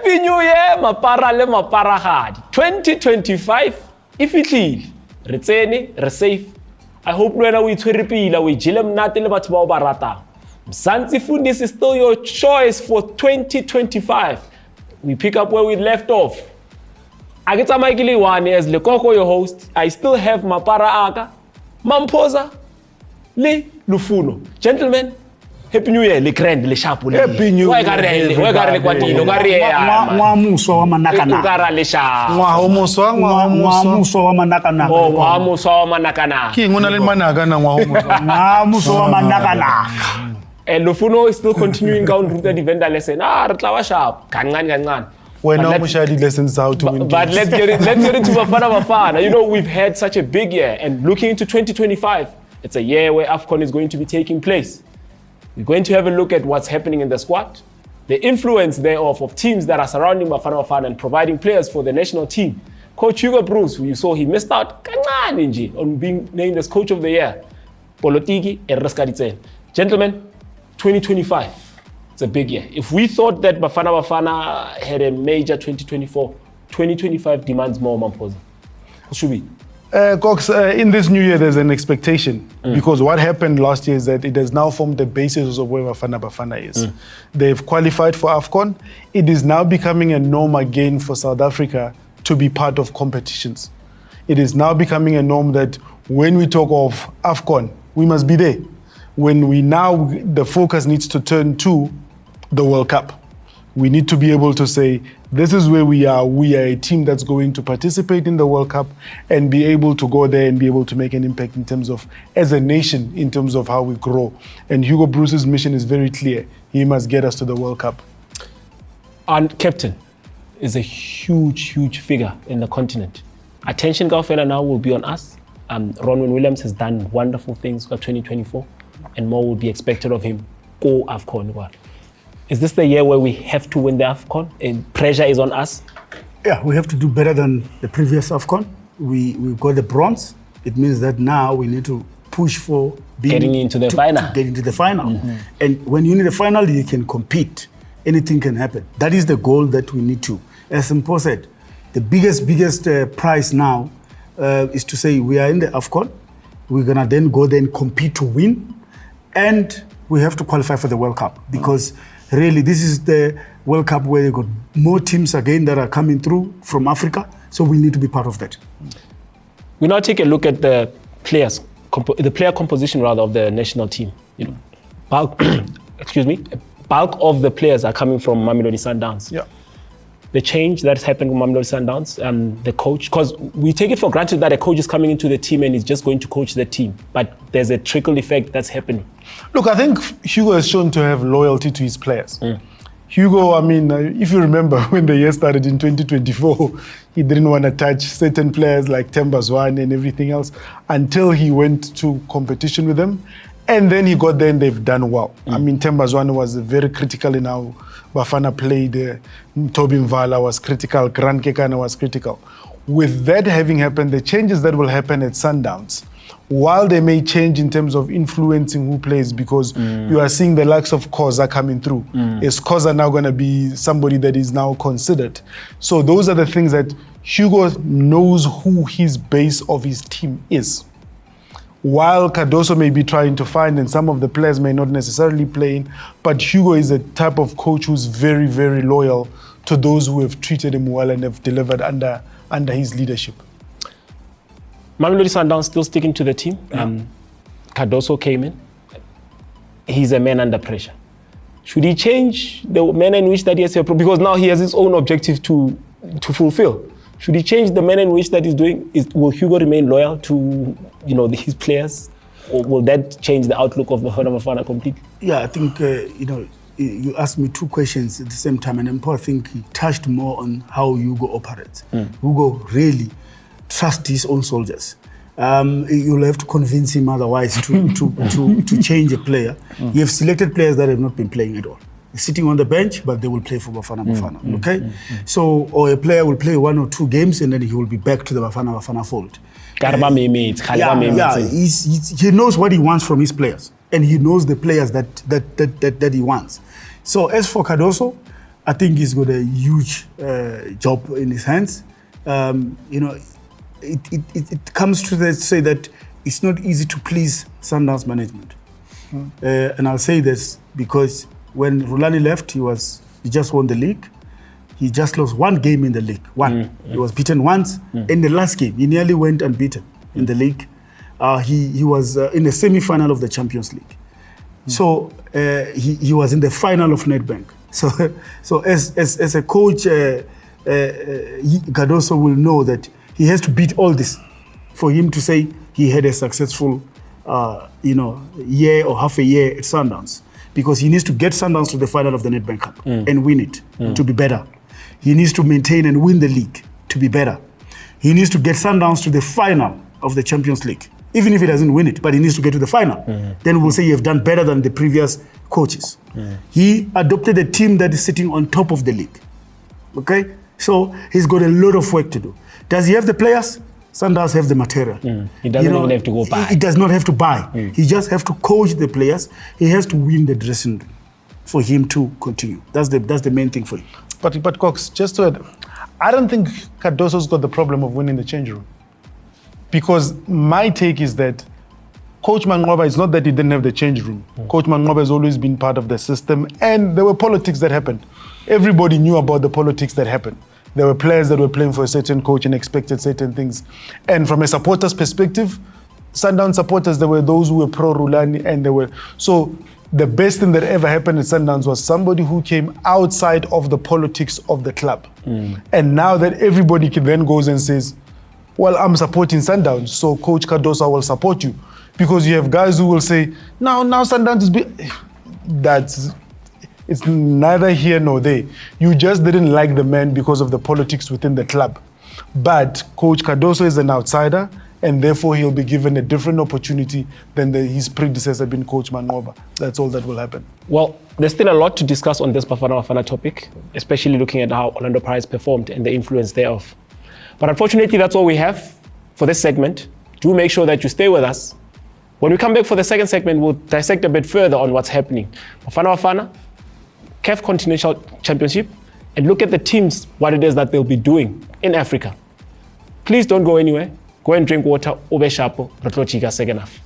Happy New Year, mapara le maparahadi. 2025, ifitlile. Re tsene, re safe. I hope wena we itshwere pila, we jile mnate le batho ba o ba ratang. Mzanzi Fundiz is still your choice for 2025. We pick up where we left off. I get one as Lekoko, your host. I still have Mapara Aka, Mamposa, Le Lufuno. Gentlemen, Happy New Year, le grand, le chapeau. Happy New Year. And Lufuno is still continuing down the defender lesson. Retlawa sharp. Gangan. When lessons how to win. But let's get into Bafana Bafana. You know, we've had such a big year, and looking into 2025, it's a year where AFCON is going to be taking place. We're going to have a look at what's happening in the squad, the influence thereof of teams that are surrounding Bafana Bafana and providing players for the national team. Coach Hugo Bruce, who you saw, he missed out on being named as Coach of the Year. Politiki and Raskaditsen. Gentlemen, 2025, it's a big year. If we thought that Bafana Bafana had a major 2024, 2025 demands more, Mamposa. What should be? Cox, in this new year, there's an expectation because what happened last year is that it has now formed the basis of where Bafana Bafana is. They've qualified for AFCON. It is now becoming a norm again for South Africa to be part of competitions. It is now becoming a norm that when we talk of AFCON, we must be there. When the focus needs to turn to the World Cup. We need to be able to say, this is where we are. We are a team that's going to participate in the World Cup and be able to go there and be able to make an impact in terms of, as a nation, in terms of how we grow. And Hugo Bruce's mission is very clear. He must get us to the World Cup. And captain is a huge figure in the continent. Attention, Gaufela, now will be on us. Ronwen Williams has done wonderful things for 2024. And more will be expected of him. Go AFCON. Is this the year where we have to win the AFCON and pressure is on us? Yeah, we have to do better than the previous AFCON. We got the bronze. It means that now we need to push for getting into the final. Get into the final. And when you're in the final, you can compete. Anything can happen. That is the goal that we need to. As Mpo said, the biggest prize now is to say we are in the AFCON. We're gonna then go there and compete to win. And we have to qualify for the World Cup because really this is the World Cup where you got more teams again that are coming through from Africa. So we need to be part of that. We now take a look at the players, the player composition rather of the national team. You know, bulk of the players are coming from Mamelodi Sundowns. Yeah. The change that's happened with Mamelodi Sundowns, the coach, because we take it for granted that a coach is coming into the team and is just going to coach the team, but there's a trickle effect that's happening. Look, I think Hugo has shown to have loyalty to his players. Hugo, I mean, if you remember when the year started in 2024, he didn't want to touch certain players like Tembazwane and everything else until he went to competition with them. And then he got there and they've done well. I mean, Tembazwane was very critical in how Bafana played. Toby Mvala was critical. Grant Kekana was critical. With that having happened, the changes that will happen at Sundowns, while they may change in terms of influencing who plays, because you are seeing the likes of Koza coming through. Is Koza now going to be somebody that is now considered? So those are the things that Hugo knows who his base of his team is. While Cardoso may be trying to find, and some of the players may not necessarily play, but Hugo is a type of coach who's very loyal to those who have treated him well and have delivered under his leadership. Mamelodi Sundowns still sticking to the team. Cardoso came in. He's a man under pressure. Should he change the manner in which that he has to, because now he has his own objective to fulfill? Should he change the manner in which that he's doing? Will Hugo remain loyal to his players, or will that change the outlook of Bafana Bafana completely? Yeah, I think you asked me two questions at the same time, and I think he touched more on how Hugo operates. Hugo really trusts his own soldiers. You'll have to convince him otherwise to change a player. You have selected players that have not been playing at all. Sitting on the bench, but they will play for Bafana Bafana, okay? So, or a player will play 1 or 2 games and then he will be back to the Bafana Bafana fold. He knows what he wants from his players and he knows the players that he wants. So as for Cardoso, I think he's got a huge job in his hands. It comes to say that it's not easy to please Sundowns management. And I'll say this because when Rulani left, he just won the league. He just lost one game in the league. He was beaten once. In the last game, he nearly went unbeaten in the league. He was in the semi-final of the Champions League. So he was in the final of Nedbank. So as a coach, Cardoso will know that he has to beat all this for him to say he had a successful year or half a year at Sundowns, because he needs to get Sundowns to the final of the Nedbank Cup and win it to be better. He needs to maintain and win the league to be better. He needs to get Sundowns to the final of the Champions League, even if he doesn't win it, but he needs to get to the final. Then we'll say you have done better than the previous coaches. He adopted a team that is sitting on top of the league. Okay? So he's got a lot of work to do. Does he have the players? Sundowns have the material. He doesn't even have to go buy. He does not have to buy. He just has to coach the players. He has to win the dressing room for him to continue. That's the main thing for him. But Cox, just to add, I don't think Cardoso's got the problem of winning the change room. Because my take is that Coach Manqoba, it's not that he didn't have the change room. Coach Manqoba has always been part of the system, and there were politics that happened. Everybody knew about the politics that happened. There were players that were playing for a certain coach and expected certain things. And from a supporter's perspective, Sundown supporters, there were those who were pro-Rulani, and there were... So the best thing that ever happened at Sundowns was somebody who came outside of the politics of the club. And now that everybody then goes and says, well, I'm supporting Sundowns, so Coach Cardoso will support you. Because you have guys who will say, now Sundowns is... It's neither here nor there. You just didn't like the man because of the politics within the club. But Coach Cardoso is an outsider, and therefore he'll be given a different opportunity than his predecessor being Coach Manqoba. That's all that will happen. Well, there's still a lot to discuss on this Bafana Bafana topic, especially looking at how Orlando Pirates performed and the influence thereof. But unfortunately, that's all we have for this segment. Do make sure that you stay with us. When we come back for the second segment, we'll dissect a bit further on what's happening. Bafana Bafana, CAF Continental Championship, and look at the teams, what it is that they'll be doing in Africa. Please don't go anywhere. Go and drink water. Ube shapo. Second half.